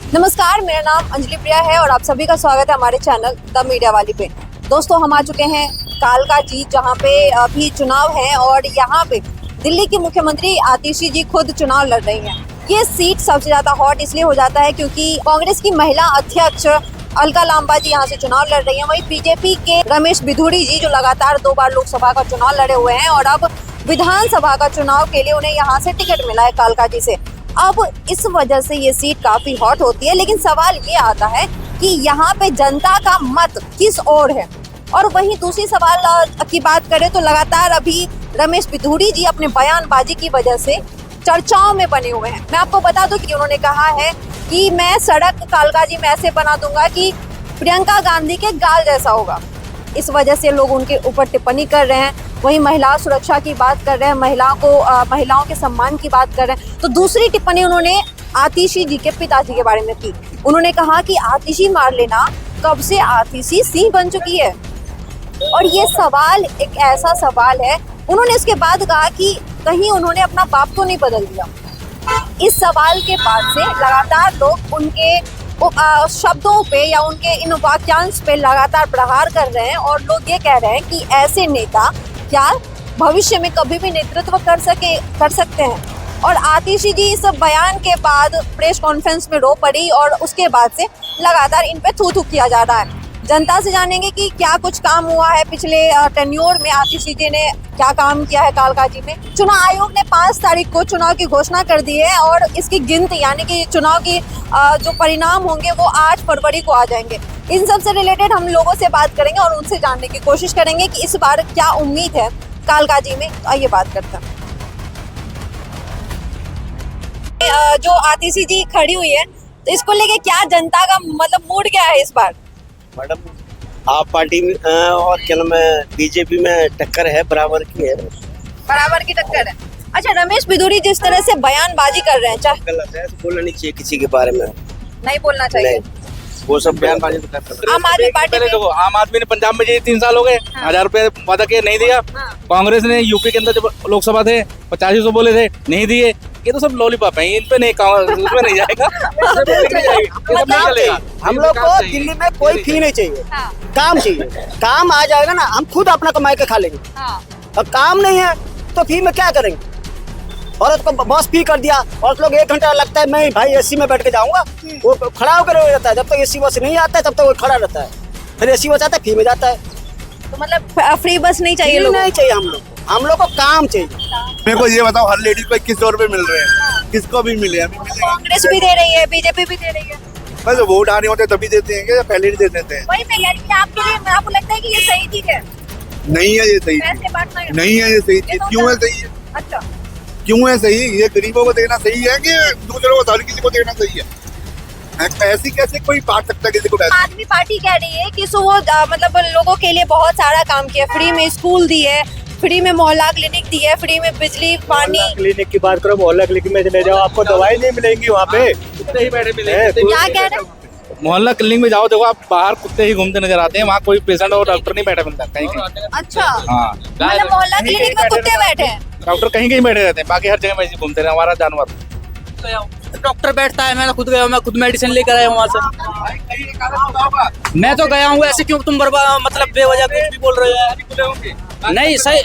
नमस्कार, मेरा नाम अंजलि प्रिया है और आप सभी का स्वागत है हमारे चैनल द मीडिया वाली पे। दोस्तों, हम आ चुके हैं कालका जी, जहां पे अभी चुनाव है और यहां पे दिल्ली की मुख्यमंत्री आतिशी जी खुद चुनाव लड़ रही हैं। ये सीट सबसे ज्यादा हॉट इसलिए हो जाता है क्योंकि कांग्रेस की महिला अध्यक्ष अलका लांबा जी यहाँ से चुनाव लड़ रही हैं। वहीं बीजेपी के रमेश बिधूड़ी जी जो लगातार 2 बार लोकसभा का चुनाव लड़े हुए हैं और अब विधानसभा का चुनाव के लिए उन्हें यहाँ से टिकट मिला है कालका जी से। अब इस वजह से ये सीट काफी हॉट होती है, लेकिन सवाल ये आता है कि यहाँ पे जनता का मत किस ओर है। और वहीं दूसरी सवाल की बात करें तो लगातार अभी रमेश बिधूड़ी जी अपने बयानबाजी की वजह से चर्चाओं में बने हुए हैं। मैं आपको बता दूं कि उन्होंने कहा है कि मैं सड़क कालका जी में ऐसे बना दूंगा कि प्रियंका गांधी के गाल जैसा होगा। इस वजह से लोग उनके ऊपर टिप्पणी कर रहे हैं। वहीं महिला सुरक्षा की बात कर रहे हैं, महिलाओं के सम्मान की बात कर रहे हैं। तो दूसरी टिप्पणी उन्होंने आतिशी जी के पिताजी के बारे में की। उन्होंने कहा कि आतिशी मार लेना, कब से आतिशी सिंह बन चुकी है। और ये सवाल एक ऐसा सवाल है, उन्होंने इसके बाद कहा कि कहीं उन्होंने अपना बाप तो नहीं बदल दिया। इस सवाल के बाद से लगातार लोग उनके शब्दों पे या उनके इन वाक्यांश पे लगातार प्रहार कर रहे हैं और लोग ये कह रहे हैं कि ऐसे नेता क्या भविष्य में कभी भी नेतृत्व कर सकते हैं। और आतिशी जी इस बयान के बाद प्रेस कॉन्फ्रेंस में रो पड़ी और उसके बाद से लगातार इन पे थू किया जा रहा है। जनता से जानेंगे कि क्या कुछ काम हुआ है पिछले टेन्योर में, आतिशी जी ने क्या काम किया है कालका जी में। चुनाव आयोग ने 5 तारीख को चुनाव की घोषणा कर दी है और इसकी गिनती यानी कि चुनाव की जो परिणाम होंगे वो 8 फरवरी को आ जाएंगे। इन सब से रिलेटेड हम लोगों से बात करेंगे और उनसे जानने की कोशिश करेंगे कि इस बार क्या उम्मीद है कालका जी में। आइए बात करते हैं। जो आतिशी जी खड़ी हुई है, तो इसको लेके क्या जनता का मतलब मूड क्या है इस बार? मैडम, आप पार्टी में और क्या नाम है, बीजेपी में टक्कर है, बराबर की है। बराबर की टक्कर है। अच्छा, रमेश बिधूड़ी जिस तरह से बयानबाजी कर रहे हैं, चाहे गलत है, बोलना नहीं चाहिए किसी के बारे में, नहीं बोलना चाहिए। वो सब बयानबाजी तो करते हैं। आम आदमी पार्टी में देखो, आम आदमी ने पंजाब में ये 3 साल हो गए, 1000 रुपए वादा किया, नहीं दिया। कांग्रेस ने यूपी के अंदर जब लोकसभा थे 8500 बोले थे, नहीं दिए। ये तो सब लॉलीपॉप है, इन पे नहीं, उसमें नहीं जाएगा, हम लोग को दिल्ली में कोई फी नहीं चाहिए। काम चाहिए, काम आ जाएगा ना, हम खुद अपना कमाई के खा लेंगे। और काम नहीं है तो फी में क्या करेंगे? औरत को बस फी कर दिया और लोग 1 घंटा लगता है, मैं भाई एसी में बैठ के जाऊंगा, वो खड़ा होकर रहता है। जब तक एसी बस नहीं आता है तब तक वो खड़ा रहता है, फिर एसी बस आता है, फी में जाता है। तो मतलब फ्री बस नहीं चाहिए लोगों को? नहीं चाहिए, हम लोग को काम चाहिए। मेरे को ये बताओ, हर लेडीज को 2100 रुपए मिल रहे हैं, किसको भी मिले? अभी मिलेगा। कांग्रेस भी दे रही है, बीजेपी भी दे रही है। बस वोट आने होते तभी देते हैं क्या, पहले नहीं देते हैं? वही मैं कह रही हूं, आपके लिए आपको लगता है कि ये सही चीज है? नहीं है ये सही, पैसे बांटना है? नहीं है ये सही चीज। क्यों है सही है? अच्छा, क्यों है सही? ये गरीबों को देना सही है कि दूसरों को, हर किसी को देना सही है? ऐसी कैसे कोई बांट सकता है किसी को पैसे? आदमी पार्टी कह रही है कि वो मतलब लोगों के लिए बहुत सारा काम किया, फ्री में स्कूल दी है, फ्री में मोहल्ला क्लिनिक दी है, फ्री में बिजली पानी। क्लिनिक की बात करो, मोहल्ला क्लिनिक में चले जाओ, आपको दवाई नहीं मिलेंगी वहाँ पे। कुत्ते ही बैठे मिलेंगे। क्या कह रहे हैं? मोहल्ला क्लिनिक में जाओ, देखो आप बाहर कुत्ते ही घूमते नजर आते हैं, वहाँ कोई पेशेंट और डॉक्टर नहीं बैठा मिलता कहीं कहीं। अच्छा, हाँ, मतलब मोहल्ला क्लिनिक में कुत्ते बैठे हैं, डॉक्टर कहीं कहीं बैठे रहते हैं, बाकी हर जगह वैसे घूमते रहे हमारा जानवर। डॉक्टर बैठता है, मैं खुद गया हूँ, मैं खुद मेडिसिन लेकर आया हूँ वहाँ से। मैं तो गया हूँ, ऐसे क्यों तुम बर्बाद मतलब बेवजह कुछ भी बोल रहे हो? नहीं सही,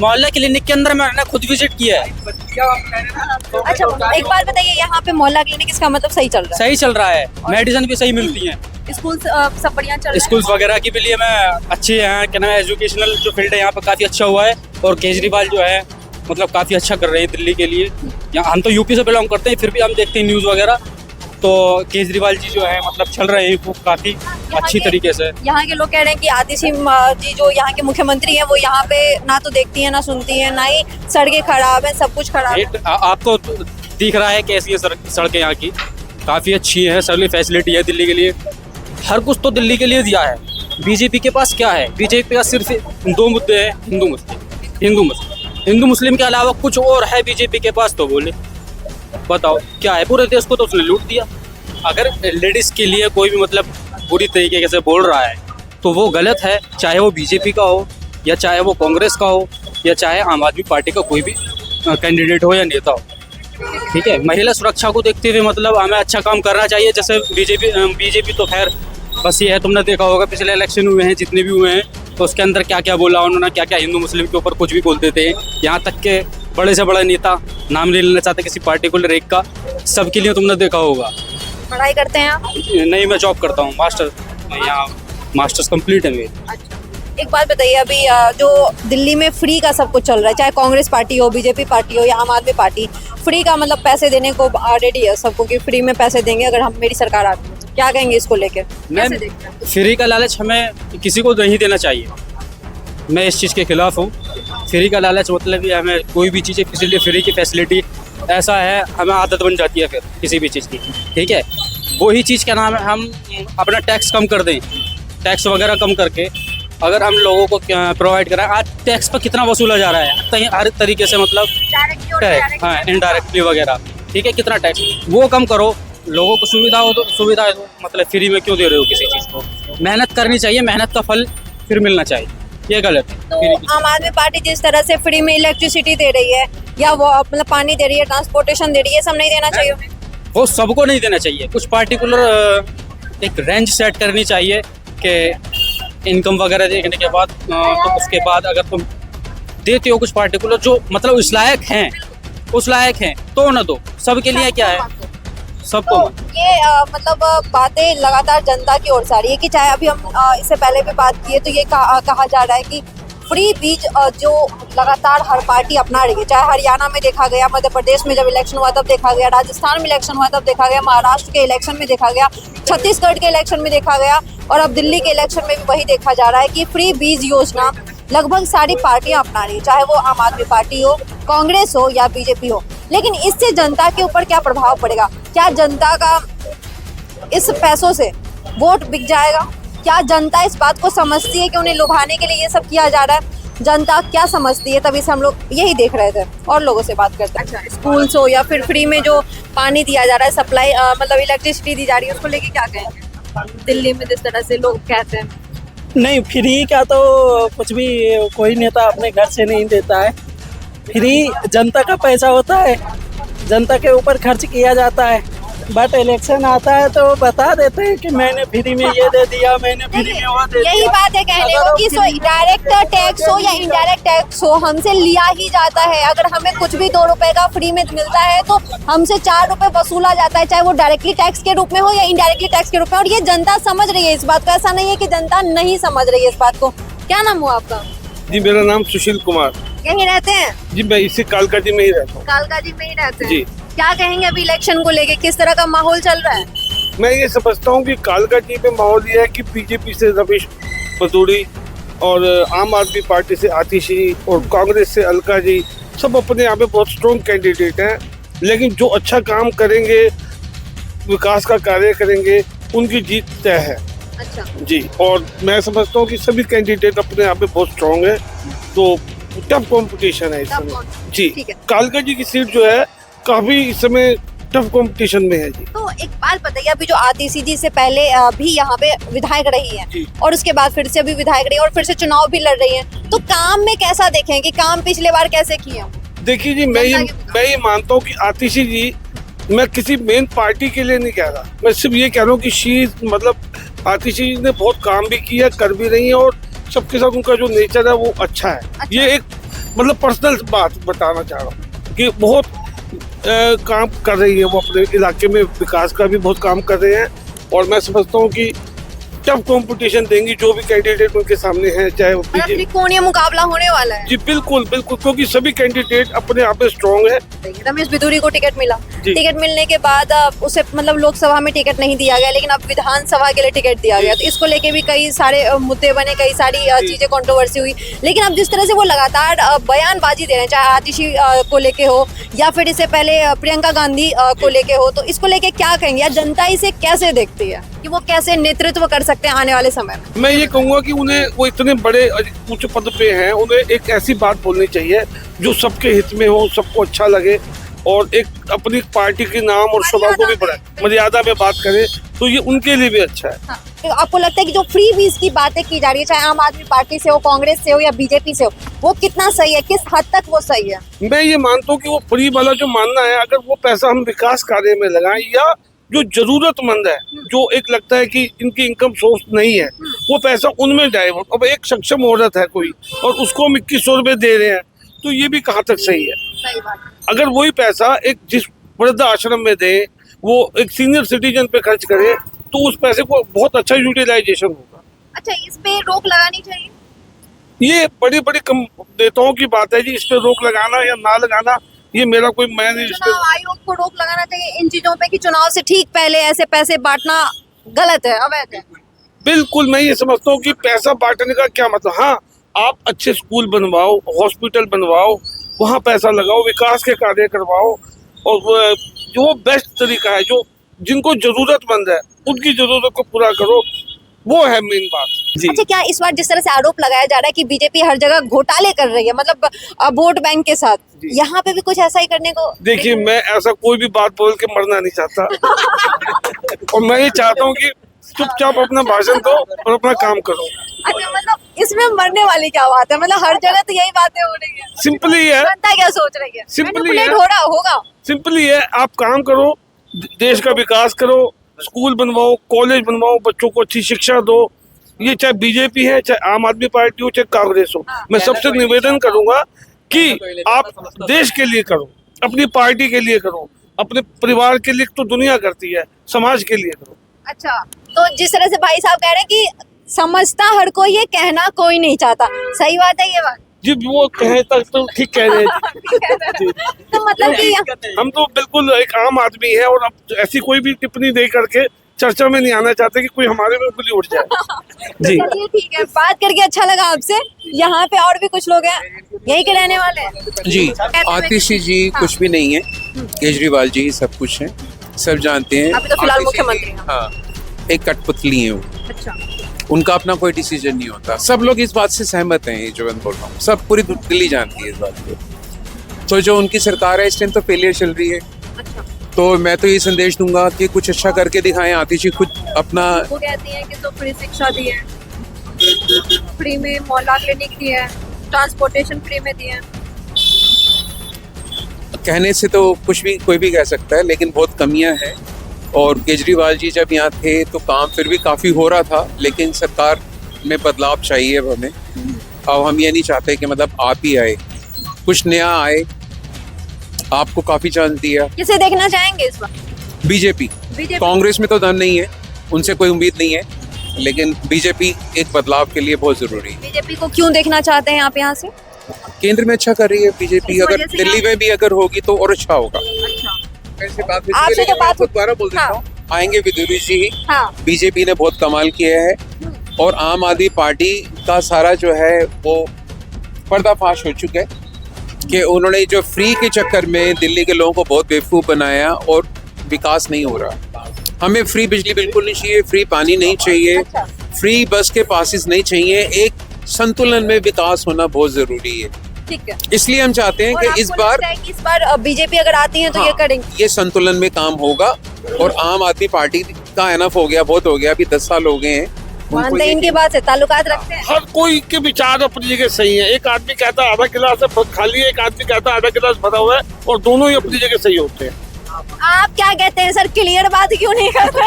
मोहल्ला क्लिनिक के अंदर मैंने खुद विजिट किया है। अच्छा, एक बात बताइए, यहाँ पे मोहल्ला क्लिनिक इसका मतलब सही चल रहा सही चल रहा है, मेडिसिन भी सही मिलती है, है? स्कूल सब बढ़िया चल रहा है? स्कूल्स वगैरह के लिए मैं अच्छे हैं, क्या नाम है, एजुकेशनल जो फील्ड है यहाँ पे काफी अच्छा हुआ है। और केजरीवाल जो है मतलब काफी अच्छा कर रहे हैं दिल्ली के लिए। यहाँ हम तो यूपी से बिलोंग करते हैं, फिर भी हम देखते हैं न्यूज वगैरह, तो केजरीवाल जी जो है मतलब चल रहे हैं काफी अच्छी तरीके से। यहाँ के लोग कह रहे हैं कि आतिशी जी जो यहाँ के मुख्यमंत्री हैं वो यहाँ पे ना तो देखती है ना सुनती है, ना ही सड़कें खराब है, सब कुछ खराब है। आपको दिख रहा है कैसी है सड़कें यहाँ की, काफी अच्छी है, सभी फैसिलिटी है दिल्ली के लिए, हर कुछ तो दिल्ली के लिए दिया है। बीजेपी के पास क्या है? बीजेपी के पास सिर्फ 2 मुद्दे हैं, हिंदू मुस्लिम के अलावा कुछ और है बीजेपी के पास? तो बोले बताओ क्या है? पूरे देश को तो उसने लूट दिया। अगर लेडीज के लिए कोई भी मतलब बुरी तरीके से बोल रहा है तो वो गलत है, चाहे वो बीजेपी का हो या चाहे वो कांग्रेस का हो या चाहे आम आदमी पार्टी का कोई भी कैंडिडेट हो या नेता हो। ठीक है, महिला सुरक्षा को देखते हुए मतलब हमें अच्छा काम करना चाहिए। जैसे बीजेपी तो खैर बस ये है, तुमने देखा होगा पिछले इलेक्शन हुए हैं जितने भी हुए हैं, तो उसके अंदर क्या क्या बोला उन्होंने, क्या क्या हिंदू मुस्लिम के ऊपर कुछ भी बोल देते हैं। यहाँ तक के बड़े से बड़ा नेता, नाम नहीं लेना चाहते किसी पार्टिकुलर एक का, सबके लिए तुमने देखा होगा। पढ़ाई करते हैं आप? नहीं, मैं जॉब करता हूँ, यहाँ मास्टर्स कंप्लीट है मेरी। अच्छा, एक बात बताइए, अभी जो दिल्ली में फ्री का सब कुछ चल रहा है, चाहे कांग्रेस पार्टी हो, बीजेपी पार्टी हो या आम आदमी पार्टी, फ्री का मतलब पैसे देने को रेडी है सबको कि फ्री में पैसे देंगे अगर हम मेरी सरकार आती है। क्या कहेंगे इसको लेकर? कैसे देखते हैं? फ्री का लालच हमें किसी को नहीं देना चाहिए, मैं इस चीज़ के खिलाफ हूँ। फ्री का लालच मतलब ही हमें कोई भी चीज़ें फ्री की फैसिलिटी ऐसा है, हमें आदत बन जाती है फिर किसी भी चीज़ की। ठीक है, वही चीज़ क्या नाम है, हम अपना टैक्स कम कर दें, टैक्स वगैरह कम करके अगर हम लोगों को प्रोवाइड कराएं। आज टैक्स पर कितना वसूला जा रहा है हर तरीके से, मतलब टैक्स, हाँ, इनडायरेक्टली वगैरह। ठीक है, कितना टैक्स, वो कम करो, लोगों को सुविधा हो तो सुविधा है, मतलब फ्री में क्यों दे रहे हो किसी चीज़ को? मेहनत करनी चाहिए, मेहनत का फल फिर मिलना चाहिए, ये गलत है। तो आम आदमी पार्टी जिस तरह से फ्री में इलेक्ट्रिसिटी दे रही है या वो मतलब पानी दे रही है, ट्रांसपोर्टेशन दे रही है, सब नहीं देना चाहिए उन्हें? वो सबको नहीं देना चाहिए, कुछ पार्टिकुलर एक रेंज सेट करनी चाहिए कि इनकम वगैरह देखने के बाद तो उसके बाद अगर तुम देते हो कुछ पार्टिकुलर जो मतलब उस लायक हैं तो ना दो, सबके लिए क्या है, सबको। तो ये मतलब बातें लगातार जनता की ओर से आ रही है कि चाहे अभी हम इससे पहले भी बात की है, तो ये कहा जा रहा है कि फ्री बीज जो लगातार हर पार्टी अपना रही है, चाहे हरियाणा में देखा गया, मध्य प्रदेश में जब इलेक्शन हुआ तब देखा गया, राजस्थान में इलेक्शन हुआ तब देखा गया, महाराष्ट्र के इलेक्शन में देखा गया, छत्तीसगढ़ के इलेक्शन में देखा गया और अब दिल्ली के इलेक्शन में भी वही देखा जा रहा है कि फ्री बीज योजना लगभग सारी पार्टियां अपना रही है, चाहे वो आम आदमी पार्टी हो, कांग्रेस हो या बीजेपी हो। लेकिन इससे जनता के ऊपर क्या प्रभाव पड़ेगा? क्या जनता का इस पैसों से वोट बिक जाएगा? क्या जनता इस बात को समझती है कि उन्हें लुभाने के लिए ये सब किया जा रहा है? जनता क्या समझती है? तभी से हम लोग यही देख रहे थे और लोगों से बात करते हैं। अच्छा, स्कूल्स हो या फिर फ्री में जो पानी दिया जा रहा है, सप्लाई मतलब इलेक्ट्रिसिटी दी जा रही है, उसको लेके क्या कहेंगे दिल्ली में जिस तरह से लोग कहते हैं? नहीं, फ्री का तो कुछ भी कोई नेता अपने घर से नहीं देता है। फ्री जनता का पैसा होता है, जनता के ऊपर खर्च किया जाता है, बट इलेक्शन आता है तो बता देते हैं कि मैंने फ्री में ये दे दिया, मैंने फ्री में वो दे दिया। यही बात है कहने को कि डायरेक्ट टैक्स हो या इनडायरेक्ट टैक्स हो, हमसे लिया ही जाता है। अगर हमें कुछ भी 2 रुपए का फ्री में मिलता है तो हमसे 4 रुपए वसूला जाता है, चाहे वो डायरेक्टली टैक्स के रूप में हो या इनडायरेक्टली टैक्स के रूप में। और ये जनता समझ रही है इस बात को, ऐसा नहीं है कि जनता नहीं समझ रही है इस बात को। क्या नाम हुआ आपका? जी, मेरा नाम सुशील कुमार। यहीं रहते हैं? जी, मैं इसी कालकाजी में ही रहता हूँ। कालकाजी में ही रहते हैं? जी। क्या कहेंगे अभी इलेक्शन को लेके, किस तरह का माहौल चल रहा है? मैं ये समझता हूँ कि कालकाजी में माहौल ये है कि बीजेपी से रमेश बतूड़ी और आम आदमी पार्टी से आतिशी और कांग्रेस से अलका जी, सब अपने यहाँ पे बहुत स्ट्रॉन्ग कैंडिडेट हैं। लेकिन जो अच्छा काम करेंगे, विकास का कार्य करेंगे, उनकी जीत तय है। अच्छा जी, और मैं समझता हूँ कि सभी कैंडिडेट अपने यहाँ पे बहुत स्ट्रॉन्ग है, तो टफ कंपटीशन है इस समय। जी, ठीक है। कालकाजी की सीट जो है काफी इस समय टफ कंपटीशन में है। जी, तो एक बात बताइए, अभी जो आतिशी जी से पहले भी यहाँ पे विधायक रही है जी। और उसके बाद फिर से अभी विधायक रही है और फिर से चुनाव भी लड़ रही है, तो काम में कैसा देखें कि काम पिछले बार कैसे किए? देखिए जी, मैं ये मानता हूँ कि आतिशी जी, मैं किसी मेन पार्टी के लिए नहीं कह रहा, मैं सिर्फ ये कह रहा हूँ कि मतलब आतिशी जी ने बहुत काम भी किया, कर भी रही है और सबके साथ उनका जो नेचर है वो अच्छा है। ये एक मतलब पर्सनल बात बताना चाह रहा हूँ कि बहुत काम कर रही है वो, अपने इलाके में विकास का भी बहुत काम कर रहे हैं और मैं समझता हूँ कि टफ कंपटीशन देंगी जो भी कैंडिडेट उनके सामने हैं, चाहे वो त्रिकोणीय मुकाबला होने वाला है। जी बिल्कुल बिल्कुल, क्योंकि सभी कैंडिडेट अपने आप में स्ट्रॉन्ग है। रमेश बिधूरी को टिकट मिला, टिकट मिलने के बाद उसे मतलब लोकसभा में टिकट नहीं दिया गया, लेकिन अब विधानसभा के लिए टिकट दिया गया, तो इसको लेके भी कई सारे मुद्दे बने, कई सारी चीजें कंट्रोवर्सी हुई। लेकिन अब जिस तरह से वो लगातार बयानबाजी दे रहे हैं, चाहे आतिशी को लेके हो या फिर इससे पहले प्रियंका गांधी को लेके हो, तो इसको लेके क्या कहेंगे या जनता इसे कैसे देखती है कि वो कैसे नेतृत्व कर सकते हैं आने वाले समय में? मैं ये कहूँगा कि उन्हें, वो इतने बड़े ऊंचे पद पे हैं, उन्हें एक ऐसी बात बोलनी चाहिए जो सबके हित में हो, सबको अच्छा लगे और एक अपनी पार्टी के नाम और स्वभाव को भी बढ़ाए, मर्यादा में बात करें तो ये उनके लिए भी अच्छा है। हाँ। तो आपको लगता है कि जो फ्री बीज की बातें की जा रही है, चाहे आम आदमी पार्टी से हो, कांग्रेस से हो या बीजेपी से हो, वो कितना सही है, किस हद तक वो सही है? मैं ये मानता हूँ कि वो फ्री वाला जो मानना है, अगर वो पैसा हम विकास कार्य में लगाएं या जो जरूरतमंद है, जो एक लगता है कि इनकी इनकम सोर्स नहीं है, वो पैसा उनमें डाइवर्ट। अब एक सक्षम औरत है कोई और उसको हम 2100 रुपए दे रहे हैं, तो ये भी कहाँ तक सही है? सही बात। अगर वही पैसा एक जिस वृद्ध आश्रम में दे, वो एक सीनियर सिटीजन पे खर्च करे, तो उस पैसे को बहुत अच्छा यूटिलाइजेशन होगा। अच्छा, इस पे रोक लगानी चाहिए? ये बड़ी बड़ी कम नेताओं की बात है जी, इस पे रोक लगाना या ना लगाना, ये मेरा कोई मैं नहीं। चुनाव आयोग को रोक लगाना चाहिए इन चीजों पे कि चुनाव से ठीक पहले ऐसे पैसे बांटना गलत है, अवैध है। बिल्कुल, मैं ये समझता हूँ कि पैसा बांटने का क्या मतलब। हाँ, आप अच्छे स्कूल बनवाओ, हॉस्पिटल बनवाओ, वहाँ पैसा लगाओ, विकास के कार्य करवाओ, और जो बेस्ट तरीका है, जो जिनको जरूरतमंद है उनकी जरूरत को पूरा करो, वो है मेन बात जी। अच्छा, क्या इस बार जिस तरह से आरोप लगाया जा रहा है कि बीजेपी हर जगह घोटाले कर रही है, मतलब वोट बैंक के साथ, यहाँ पे भी कुछ ऐसा ही करने को? देखिए, मैं ऐसा कोई भी बात बोल के मरना नहीं चाहता और मैं ये चाहता हूँ कि चुपचाप अपना भाषण दो और अपना काम करो। अच्छा, मतलब इसमें मरने वाली क्या बात है? मतलब हर जगह तो यही बातें हो रही है। सिंपली है, जनता क्या सोच रही है? सिंपली मैनिपुलेट है, हो रहा होगा। सिंपली है, आप काम करो, देश का विकास करो, स्कूल बनवाओ, कॉलेज बनवाओ, बच्चों को अच्छी शिक्षा दो। ये चाहे बीजेपी है, चाहे आम आदमी पार्टी हो, चाहे कांग्रेस हो, मैं सबसे निवेदन करूंगा कि आप देश के लिए करो, अपनी पार्टी के लिए करो, अपने परिवार के लिए तो दुनिया करती है, समाज के लिए करो। अच्छा, तो जिस तरह से भाई साहब कह रहे हैं कि समझता हर कोई, ये कहना कोई नहीं चाहता, सही बात है ये बात? जी, वो कहे तक तो ठीक कह रहे हैं। तो मतलब कि हम तो बिल्कुल एक आम आदमी है और अब ऐसी कोई भी टिप्पणी दे करके चर्चा में नहीं आना चाहते कि कोई हमारे में उंगली उठ जाए जी। चलिए ठीक है, बात करके अच्छा लगा आपसे। यहाँ पे और भी कुछ लोग हैं, यही के रहने वाले हैं जी। आतिशी जी कुछ भी नहीं है, केजरीवाल जी सब कुछ है, सब जानते हैं। अभी तो फिलहाल आतिशी मुख्यमंत्री जी, हैं। हाँ, एक कठपुतली है वो, अच्छा, उनका अपना कोई डिसीजन नहीं होता। सब लोग इस बात से सहमत हैं, ये जो मैं बोल रहा हूँ, सब पूरी दिल्ली जानती है इस बात को। तो जो उनकी सरकार है इस टाइम तो फेलियर चल रही है। अच्छा। तो मैं तो ये संदेश दूंगा कि कुछ अच्छा करके दिखाएं। आतिशी खुद अपना वो कहती हैं कि तो फ्री शिक्षा दी है, फ्री में मोहल्ला क्लिनिक दी है, ट्रांसपोर्टेशन फ्री में दी है। कहने से तो कुछ भी कोई भी कह सकता है, लेकिन बहुत कमियां हैं। और केजरीवाल जी जब यहाँ थे तो काम फिर भी काफ़ी हो रहा था, लेकिन सरकार में बदलाव चाहिए अब हमें। अब हम ये नहीं चाहते कि मतलब आप ही आए, कुछ नया आए। आपको काफ़ी चांस दिया। किसे देखना चाहेंगे इस बार? बीजेपी। कांग्रेस में तो दम नहीं है, उनसे कोई उम्मीद नहीं है, लेकिन बीजेपी एक बदलाव के लिए बहुत ज़रूरी है। बीजेपी को क्यों देखना चाहते हैं आप यहाँ से? केंद्र में अच्छा कर रही है बीजेपी, इस अगर वजह से दिल्ली में भी अगर होगी तो और अच्छा होगा। अच्छा, ऐसे बात हुई थी, आपसे तो लेकिन मैं बात आपको दोबारा बोल देता हाँ। हूँ, आएंगे विदुरी जी ही। हाँ, बीजेपी ने बहुत कमाल किया है और आम आदमी पार्टी का सारा जो है वो पर्दाफाश हो चुका है कि उन्होंने जो फ्री के चक्कर में दिल्ली के लोगों को बहुत बेवकूफ़ बनाया और विकास नहीं हो रहा। हमें फ्री बिजली बिल्कुल नहीं चाहिए, फ्री पानी नहीं चाहिए, फ्री बस के पासेस नहीं चाहिए। एक संतुलन में विकास होना बहुत ज़रूरी है। ठीक है। इसलिए हम चाहते हैं और कि आपको इस बार लगता है कि इस बार बीजेपी अगर आती है तो ये हाँ, करेंगे? ये संतुलन में काम होगा और आम आदमी पार्टी का एनफ हो गया, बहुत हो गया, अभी 10 साल हो गए हैं। मानते हैं इनकी बात से, ताल्लुकात रखते हैं? हर कोई के विचार अपनी जगह सही है। एक आदमी कहता है आधा गिलास है खाली है, एक आदमी कहता है आधा गिलास भरा हुआ है, और दोनों ही अपनी जगह सही होते हैं। आप क्या कहते हैं सर, क्लियर बात क्यों नहीं करते?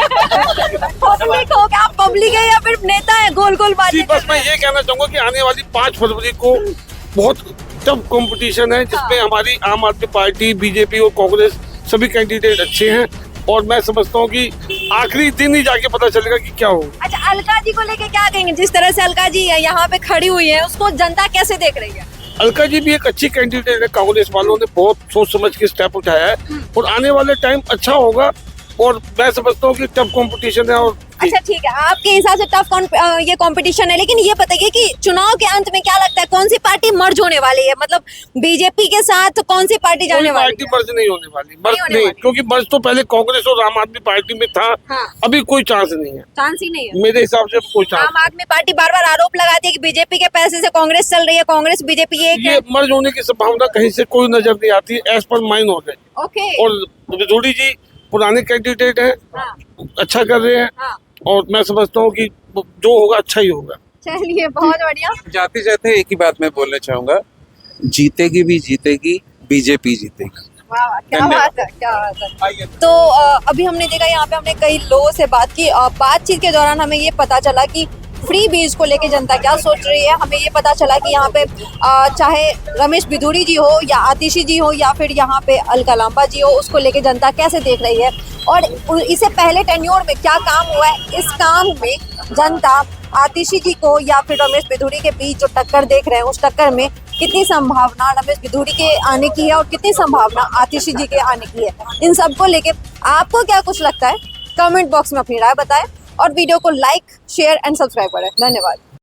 पब्लिक हो क्या, आप पब्लिक है या फिर नेता है गोल गोल बातें? जी, बस मैं ये कहना चाहूंगा कि आने वाली 5 फरवरी को बहुत टफ कंपटीशन है, जिसमें हमारी आम आदमी पार्टी, बीजेपी और कांग्रेस सभी कैंडिडेट अच्छे हैं, और मैं समझता हूँ कि आखिरी दिन ही जाके पता चलेगा कि क्या होगा। अच्छा, अलका जी को लेके क्या कहेंगे? जिस तरह से अलका जी यहाँ पे खड़ी हुई है, उसको जनता कैसे देख रही है? अलका जी भी एक अच्छी कैंडिडेट है, कांग्रेस वालों ने बहुत सोच समझ के स्टेप उठाया है, और आने वाले टाइम अच्छा होगा, और मैं समझता हूँ कि टफ कंपटीशन है। और अच्छा ठीक है, आपके हिसाब से टफ ये कंपटीशन है, लेकिन ये बताइए कि चुनाव के अंत में क्या लगता है, कौन सी पार्टी मर्ज होने वाली है? मतलब बीजेपी के साथ कौन सी पार्टी जाने वाली पार्टी मर्ज नहीं होने वाली, मर्ज नहीं, क्योंकि मर्ज तो पहले कांग्रेस और आम आदमी पार्टी में था। हाँ। अभी कोई चांस नहीं है, चांस ही नहीं है मेरे हिसाब से कोई चांस। आम आदमी पार्टी बार बार आरोप लगाती है कि बीजेपी के पैसे से कांग्रेस चल रही है, कांग्रेस बीजेपी एक ये है। मर्ज होने की संभावना कहीं से कोई नजर नहीं आती, as per my knowledge. Okay. और विदुरी जी पुराने कैंडिडेट हैं, हाँ, अच्छा कर रहे हैं हाँ। और मैं समझता हूँ कि जो होगा अच्छा ही होगा। चलिए बहुत बढ़िया। जाते जाते एक ही बात मैं बोलना चाहूंगा, जीतेगी भी जीतेगी, बीजेपी जीतेगी। वाह वाह, क्या धन्यवाद। बात है, क्या बात है। तो अभी हमने देखा यहाँ पे हमने कई लोगों से बात की और बातचीत के दौरान हमें ये पता चला कि फ्री बीज को लेके जनता क्या सोच रही है। हमें ये पता चला कि यहाँ पे चाहे रमेश बिधूड़ी जी हो या आतिशी जी हो या फिर यहाँ पे अलका लांबा जी हो, उसको लेके जनता कैसे देख रही है और इससे पहले टेन्योर में क्या काम हुआ है, इस काम में जनता आतिशी जी को या फिर रमेश बिधूड़ी के बीच जो टक्कर देख रहे हैं उस टक्कर में कितनी संभावना रमेश बिधूड़ी के आने की है और कितनी संभावना आतिशी जी के आने की है, इन सबको लेके आपको क्या कुछ लगता है कमेंट बॉक्स में अपनी राय बताएं और वीडियो को लाइक शेयर एंड सब्सक्राइब करें। धन्यवाद।